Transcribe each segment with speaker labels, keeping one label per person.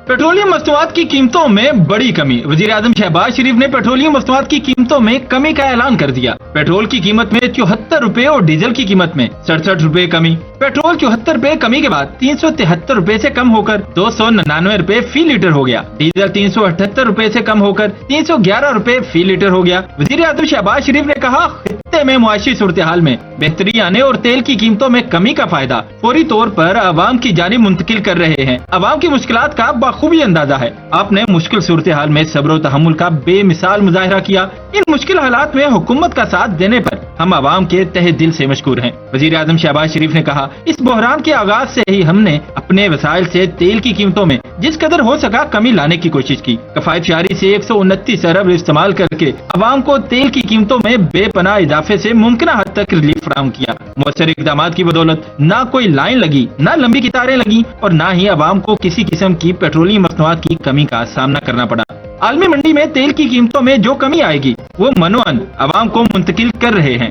Speaker 1: Petroleum मस्तूआत की कीमतों में बड़ी कमी। वजीर आजम शहबाज शरीफ ने पेट्रोलियम मस्तूआत की कीमतों में कमी का ऐलान कर दिया। पेट्रोल की कीमत में 74 रुपए और डीजल की कीमत में 67 रुपए कमी। पेट्रोल 74 रुपए कमी के बाद 373 रुपए से कम होकर 299 रुपए फी लीटर हो गया। डीजल 378 रुपए से कम होकर 311 रुपए फी लीटर हो गया। वजीर आजम शहबाज शरीफ ने कहा, खित्ते में मुआशी सूरत हाल में बेहतरी आने और तेल की कीमतों में कमी का फायदा फौरी तौर पर अवाम की जानिब मुंतकिल कर रहे हैं। अवाम की मुश्किलात का बखूबी अंदाजा है। आपने मुश्किल सूरत हाल में सब्र और तहम्मुल का बेमिसाल मुजाहिरा किया। इन मुश्किल हालात में हुकूमत का साथ देने पर हम अवाम के तहे दिल से मशकूर हैं। वजीर आजम शहबाज शरीफ ने कहा, इस बहरान के आगाज से ही हमने अपने वसाइल से तेल की कीमतों में जिस कदर हो सका कमी लाने की कोशिश की। कफायत शारी से 129 अरब इस्तेमाल करके अवाम को तेल की कीमतों में बेपनाह इजाफे से मुमकिन हद तक रिलीफ फराहम किया। मौसर इकदाम की बदौलत न कोई लाइन लगी, न लंबी कतारें लगी और न ही अवाम को किसी किस्म की पेट्रोलियम मसनूआत की कमी का सामना करना पड़ा। आलमी मंडी में तेल की कीमतों में जो कमी आएगी वो मनोअन अवाम को मुंतकिल कर रहे हैं।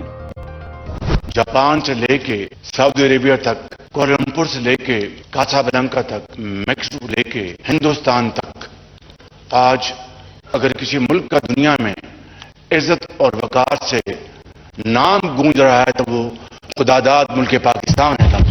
Speaker 2: जापान से लेके सऊदी अरेबिया तक, कोलंपुर से लेके कासाब्लांका तक, मैक्सिको लेके हिंदुस्तान तक, आज अगर किसी मुल्क का दुनिया में इज्जत और वकार से नाम गूंज रहा है तो वो खुदादाद मुल्क पाकिस्तान है।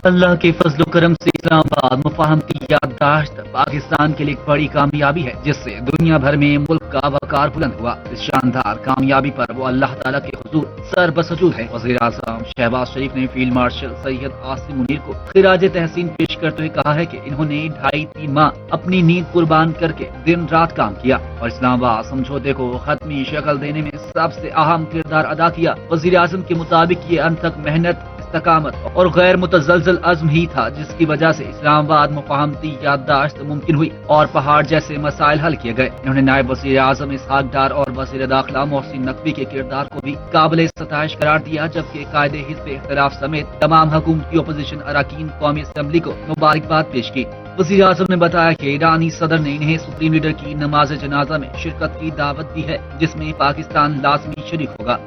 Speaker 3: अल्लाह के फजल करम से इस्लामाबाद मुफाहमती याददाश्त पाकिस्तान के लिए एक बड़ी कामयाबी है, जिससे दुनिया भर में मुल्क का वकार बुलंद हुआ। इस शानदार कामयाबी पर वो अल्लाह ताला के हुजूर सर बसजूद है। वज़ीर आज़म शहबाज शरीफ ने फील्ड मार्शल सैयद आसिम मुनीर को खिराज तहसीन पेश करते हुए कहा है कि इन्होंने 2.5-3 माह अपनी नींद कुर्बान करके दिन रात काम किया और इस्लामाबाद समझौते को खत्मी शक्ल देने में सबसे अहम किरदार अदा किया। वज़ीर आज़म के मुताबिक ये अनथक मेहनत, इस्तकामत और गैर मुतज़लज़ल अज़्म ही था जिसकी वजह से इस्लामाबाद मुफाहमती याददाश्त मुमकिन हुई और पहाड़ जैसे मसाइल हल किए गए। इन्होंने नायब वज़ीर आज़म इसहाक डार और वज़ीर दाखिला मोहसिन नकवी के किरदार को भी काबिल सताइश करार दिया, जबकि कायदे हिज़्ब इख्तिलाफ समेत तमाम हुकूमती अपोजिशन अरकान कौमी असम्बली को मुबारकबाद पेश की। वज़ीर आज़म ने बताया कि ईरानी सदर ने इन्हें सुप्रीम लीडर की नमाज जनाजा में शिरकत की दावत दी है, जिसमें पाकिस्तान लाजमी शरीक होगा।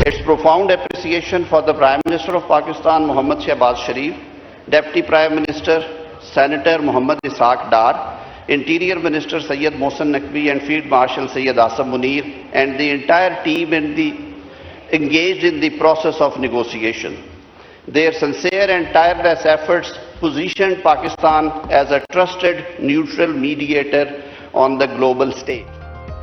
Speaker 4: Its profound appreciation for the Prime Minister of Pakistan, Mohammad Shehbaz Sharif, Deputy Prime Minister, Senator Mohammad Ishaq Dar, Interior Minister Syed Mohsin Naqvi and Field Marshal Syed Asim Munir and the entire team engaged in the process of negotiation. Their sincere and tireless efforts positioned Pakistan as a trusted, neutral mediator on the global stage.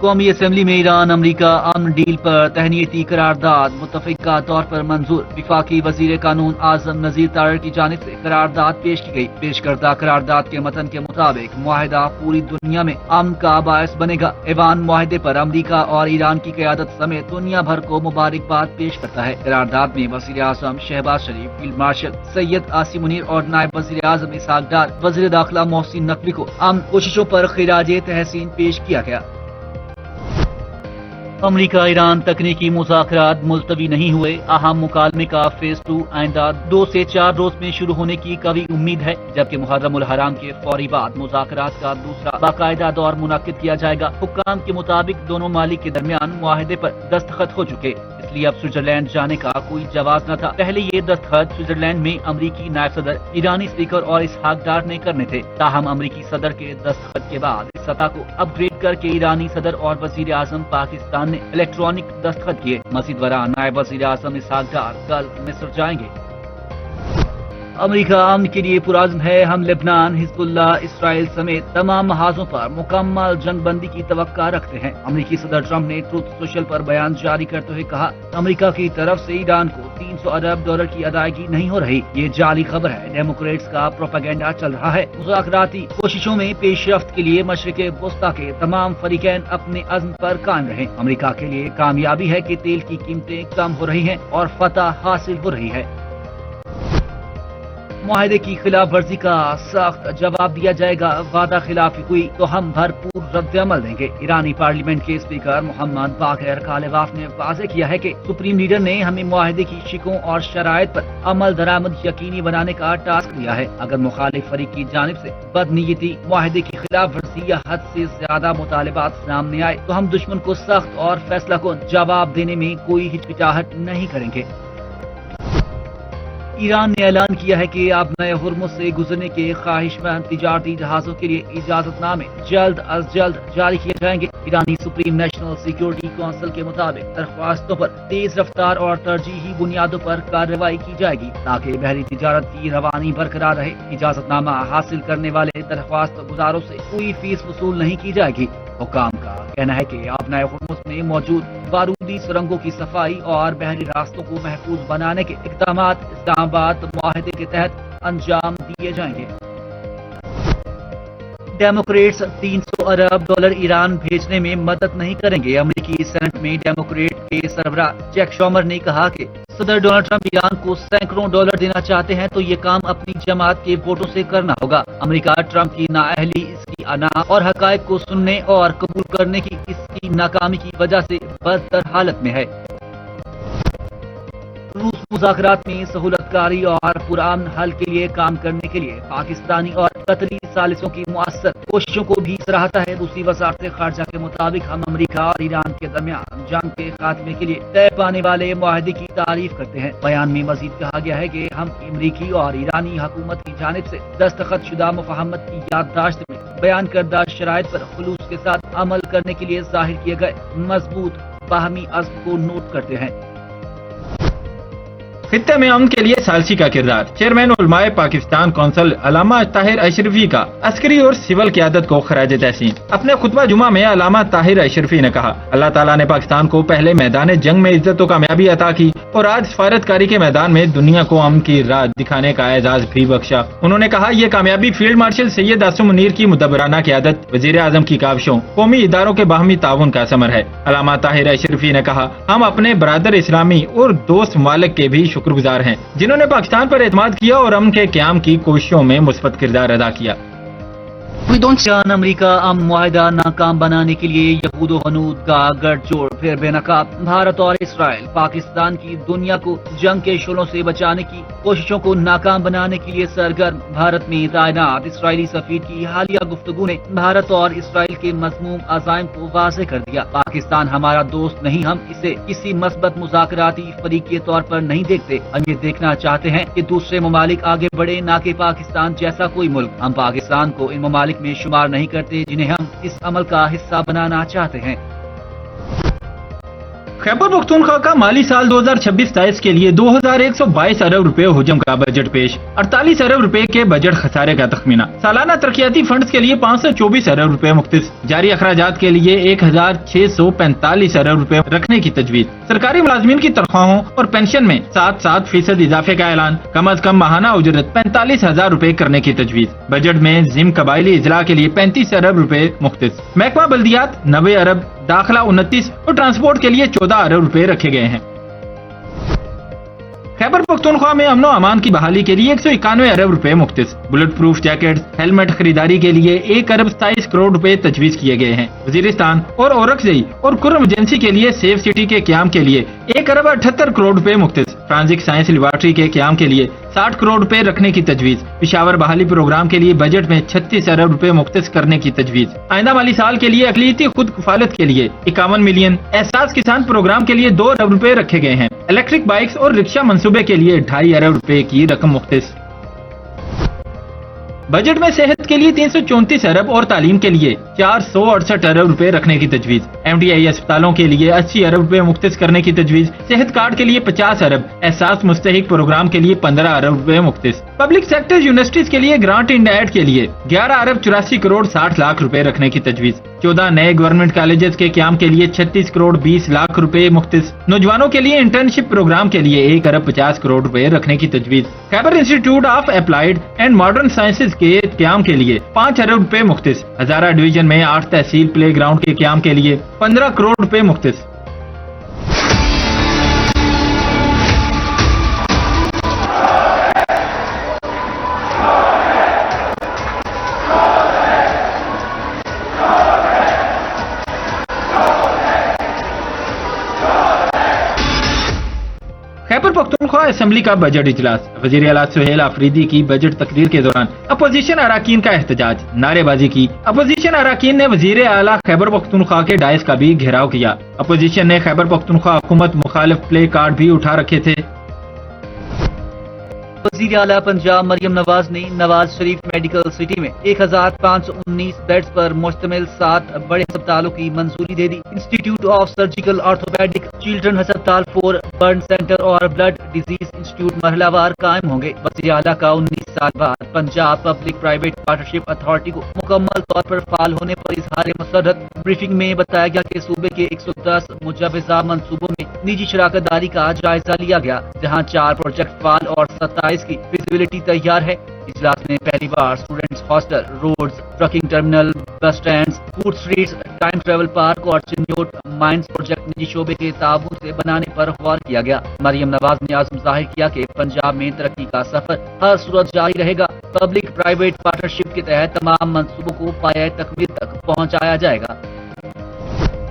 Speaker 3: कौमी assembly में Iran अमरीका अमन deal पर तहनीती करारदाद मुतफ़िका तौर पर मंजूर। विफाकी वजीर कानून आजम नजीर तारड़ की जानिब से करारदाद पेश की गई। पेश करदा करारदाद के मतन के मुताबिक मुआहिदा पूरी दुनिया में अमन का बायस बनेगा। ऐवान मुआहिदे पर अमरीका और ईरान की क़यादत समेत दुनिया भर को मुबारकबाद पेश करता है। करारदाद में वज़ीर आज़म शहबाज शरीफ, फील्ड मार्शल सैयद आसिम मुनीर और नायब वज़ीर आज़म इसहाक डार, वज़ीर दाखिला मोहसिन नकवी को अमन कोशिशों पर खिराज तहसीन पेश किया गया। अमरीका ईरान तकनीकी मुज़ाकरात मुलतवी नहीं हुए। अहम मुकालमे का फेज 2 आइंदा 2 से 4 रोज में शुरू होने की कवी उम्मीद है, जबकि मुहर्रम उल हराम के फौरी बाद मुज़ाकरात का दूसरा बाकायदा दौर मुनक्किद किया जाएगा। हुक्काम के मुताबिक दोनों मालिक के दरमियान मुआहदे पर दस्तखत हो चुके, इसलिए अब स्विट्जरलैंड जाने का कोई जवाब न था। पहले ये दस्तखत स्विट्जरलैंड में अमरीकी नायब सदर, ईरानी स्पीकर और इसहाक डार ने करने थे। ताहम अमरीकी सदर के दस्तखत के बाद इस सतह को अपग्रेड करके ईरानी सदर और वजीर आजम पाकिस्तान ने इलेक्ट्रॉनिक दस्तखत किए। मजीद बरान नायब वजीर आजम इसहाक डार कल मिस्र जाएंगे। अमरीका अमन के लिए पुरअज़्म है। हम लेबनान, हिज़्बुल्लाह, इसराइल समेत तमाम महाजों पर मुकम्मल जंगबंदी की तवक्का रखते हैं। अमरीकी सदर ट्रंप ने ट्रूथ सोशल पर बयान जारी करते हुए कहा, अमरीका की तरफ से ईरान को 300 अरब डॉलर की अदायगी नहीं हो रही, ये जाली खबर है। डेमोक्रेट्स का प्रोपेगेंडा चल रहा है। मुज़ाकराती कोशिशों में पेशरफ्त के लिए मशरिक़ वस्ता के तमाम फरीकैन अपने अज़्म पर कायम रहें। अमरीका के लिए कामयाबी है कि तेल की कीमतें कम हो रही हैं और फतह हासिल हो रही है। मुआहदे की खिलाफ वर्जी का सख्त जवाब दिया जाएगा। वादा खिलाफी हुई तो हम भरपूर रद्द अमल देंगे। ईरानी पार्लियामेंट के स्पीकर मोहम्मद बाक़र कालिबाफ ने वाज़ेह किया है कि सुप्रीम लीडर ने हमें मुआहदे की शिकों और शराइत पर अमल दरामद यकीनी बनाने का टास्क दिया है। अगर मुखालिफ फरीक की जानिब से बदनीयती, मुआहदे की खिलाफ वर्जी या हद से ज्यादा मुतालिबात सामने आए तो हम दुश्मन को सख्त और फैसला कुन जवाब देने में कोई हिचकिचाहट नहीं करेंगे। ایران نے اعلان کیا ہے کہ آبنائے ہرمز سے گزرنے کے خواہش مند تجارتی جہازوں کے لیے اجازت نامے جلد از جلد جاری کیے جائیں گے۔ ایرانی سپریم نیشنل سیکیورٹی کونسل کے مطابق درخواستوں پر تیز رفتار اور ترجیحی بنیادوں پر کارروائی کی جائے گی تاکہ بحری تجارت کی روانی برقرار رہے۔ اجازت نامہ حاصل کرنے والے درخواست گزاروں سے کوئی فیس وصول نہیں کی جائے گی۔ حکام کا کہنا ہے کہ آبنائے ہرمز میں موجود بارودی سرنگوں کی صفائی اور بحری راستوں کو محفوظ بنانے کے اقدامات اسلام آباد معاہدے کے تحت انجام دیے جائیں گے۔ ڈیموکریٹس $300 ارب ایران بھیجنے میں مدد نہیں کریں گے۔ امریکی سینٹ میں ڈیموکریٹ کے سربراہ جیک شومر نے کہا کہ صدر ڈونلڈ ٹرمپ ایران کو سینکڑوں ڈالر دینا چاہتے ہیں تو یہ کام اپنی جماعت کے ووٹوں سے کرنا ہوگا۔ امریکہ ٹرمپ کی نااہلی، اس کی انا اور حقائق کو سننے اور قبول کرنے کی اس کی ناکامی کی وجہ سے بدتر حالت میں ہے۔ روس مذاکرات میں سہولت کاری اور پرامن حل کے لیے کام کرنے کے لیے پاکستانی اور قطری ثالثوں کی مؤثر کوششوں کو بھی سراہتا ہے۔ روسی وزارت خارجہ کے مطابق ہم امریکہ اور ایران کے درمیان جنگ کے خاتمے کے لیے طے پانے والے معاہدے کی تعریف کرتے ہیں۔ بیان میں مزید کہا گیا ہے کہ ہم امریکی اور ایرانی حکومت کی جانب سے دستخط شدہ مفاہمت کی یادداشت میں بیان کردہ شرائط پر خلوص کے ساتھ عمل کرنے کے لیے ظاہر کیے گئے مضبوط باہمی عزم کو نوٹ کرتے ہیں۔
Speaker 1: خطے میں امن کے لیے ثالثی کا کردار۔ چیئرمین علماء پاکستان کونسل علامہ طاہر اشرفی کا عسکری اور سول قیادت کو خراج تحسین۔ اپنے خطبہ جمعہ میں علامہ طاہر اشرفی نے کہا، اللہ تعالیٰ نے پاکستان کو پہلے میدان جنگ میں عزت و کامیابی عطا کی اور آج سفارتکاری کے میدان میں دنیا کو امن کی راہ دکھانے کا اعزاز بھی بخشا۔ انہوں نے کہا، یہ کامیابی فیلڈ مارشل سید عاصم منیر کی مدبرانہ قیادت، وزیر اعظم کی کاوشوں، قومی اداروں کے باہمی تعاون کا ثمر ہے۔ علامہ طاہر اشرفی نے کہا، ہم اپنے برادر اسلامی اور دوست ممالک کے بھی شکر گزار ہیں جنہوں نے پاکستان پر اعتماد کیا اور امن کے قیام کی کوششوں میں مثبت کردار ادا کیا۔
Speaker 3: ایران امریکہ امن معاہدہ ناکام بنانے کے لیے یہود و حنود کا گٹھ جوڑ پھر بے نقاب۔ بھارت اور اسرائیل پاکستان کی دنیا کو جنگ کے شعلوں سے بچانے کی کوششوں کو ناکام بنانے کے لیے سرگرم۔ بھارت میں تعینات اسرائیلی سفیر کی حالیہ گفتگو نے بھارت اور اسرائیل کے مذموم عزائم کو واضح کر دیا۔ پاکستان ہمارا دوست نہیں، ہم اسے کسی مثبت مذاکراتی فریق کے طور پر نہیں دیکھتے۔ ہم یہ دیکھنا چاہتے ہیں کہ دوسرے ممالک آگے بڑھے، نہ کہ پاکستان جیسا کوئی ملک۔ ہم پاکستان کو ان ممالک میں شمار نہیں کرتے جنہیں ہم اس عمل کا حصہ بنانا چاہتے ہیں۔
Speaker 1: خیبر پختونخوا کا مالی سال 2026-27 کے لیے 2122 ارب روپے حجم کا بجٹ پیش، 48 ارب روپے کے بجٹ خسارے کا تخمینہ۔ سالانہ ترقیاتی فنڈز کے لیے 524 ارب روپے مختص، جاری اخراجات کے لیے 1645 ارب روپے رکھنے کی تجویز۔ سرکاری ملازمین کی تنخواہوں اور پینشن میں 7% اضافے کا اعلان، کم از کم ماہانہ اجرت 45,000 روپے کرنے کی تجویز۔ بجٹ میں ضمن قبائلی اضلاع کے لیے 35 ارب روپے مختص، محکمہ بلدیات 90 ارب، داخلہ 29 اور ٹرانسپورٹ کے لیے 14 ارب روپے رکھے گئے ہیں۔ خیبر پختونخوا میں امن و امان کی بحالی کے لیے 191 ارب روپے مختص، بلٹ پروف جیکٹس، ہیلمٹ خریداری کے لیے 1 ارب 27 کروڑ روپے تجویز کیے گئے ہیں۔ وزیرستان اور اورکزئی اور کرم ایجنسی کے لیے سیف سٹی کے قیام کے لیے 1 ارب 78 کروڑ روپے مختص، فرانزک سائنس لیبارٹری کے قیام کے لیے 60 کروڑ روپے رکھنے کی تجویز۔ پشاور بحالی پروگرام کے لیے بجٹ میں 36 ارب روپے مختص کرنے کی تجویز۔ آئندہ مالی سال کے لیے اقلیتی خود کفالت کے لیے 51 ملین، احساس کسان پروگرام کے لیے 2 ارب روپے رکھے گئے ہیں۔ الیکٹرک بائکس اور رکشہ منصوبے کے لیے 2.5 ارب روپے کی رقم مختص۔ بجٹ میں صحت کے لیے 334 ارب اور تعلیم کے لیے 468 ارب روپے رکھنے کی تجویز۔ MDI اسپتالوں کے لیے 80 ارب روپے مختص کرنے کی تجویز۔ صحت کارڈ کے لیے 50 ارب، احساس مستحق پروگرام کے لیے 15 ارب روپے مختص۔ پبلک سیکٹر یونیورسٹیز کے لیے گرانٹ انڈ ایڈ کے لیے 11 ارب 84 کروڑ 60 لاکھ روپے رکھنے کی تجویز۔ 14 نئے گورنمنٹ کالجز کے قیام کے لیے 36 کروڑ 20 لاکھ روپے مختص۔ نوجوانوں کے لیے انٹرنشپ پروگرام کے لیے 1 ارب 50 کروڑ روپے رکھنے کی تجویز۔ Khyber institute of applied and modern sciences کے قیام کے لیے 5 ارب روپے مختص۔ ہزارہ ڈویژن میں 8 تحصیل پلے گراؤنڈ کے قیام کے لیے 15 کروڑ روپے مختص۔ خیبر پختونخوا اسمبلی کا بجٹ اجلاس، وزیر اعلیٰ سہیل آفریدی کی بجٹ تقریر کے دوران اپوزیشن اراکین کا احتجاج، نعرے بازی کی۔ اپوزیشن اراکین نے وزیر اعلیٰ خیبر پختونخوا کے ڈائس کا بھی گھیراؤ کیا۔ اپوزیشن نے خیبر پختونخوا حکومت مخالف پلے کارڈ بھی اٹھا رکھے تھے۔
Speaker 3: वजीर आला पंजाब मरियम नवाज ने नवाज शरीफ मेडिकल सिटी में 1519 बेड्स पर मुश्तमिल 7 बड़े अस्पतालों की मंजूरी दे दी। Institute of surgical orthopedic, children अस्पताल, 4 बर्न सेंटर और ब्लड डिजीज इंस्टीट्यूट मरहलावार कायम होंगे। वजीर आला का 19 साल बाद Punjab public private partnership authority को मुकम्मल तौर पर फाल होने पर इजहार मसरत। ब्रीफिंग में बताया गया कि सूबे के 110 मुजवजा मंसूबों में निजी शराकतदारी का जायजा लिया गया, जहां 4 प्रोजेक्ट फाल और 27 की फिजिबिलिटी तैयार है। इजलास में पहली बार students hostel, roads, trucking terminal, bus stand, food streets, time travel park और चिन्योट माइंस प्रोजेक्ट निजी शोबे के ताबून से बनाने पर गौर किया गया। मरियम नवाज ने आज़म जाहिर किया कि पंजाब में तरक्की का सफर हर सूरत जारी रहेगा। पब्लिक प्राइवेट पार्टनरशिप के तहत तमाम मंसूबों को पाया तकमील तक पहुंचाया जाएगा।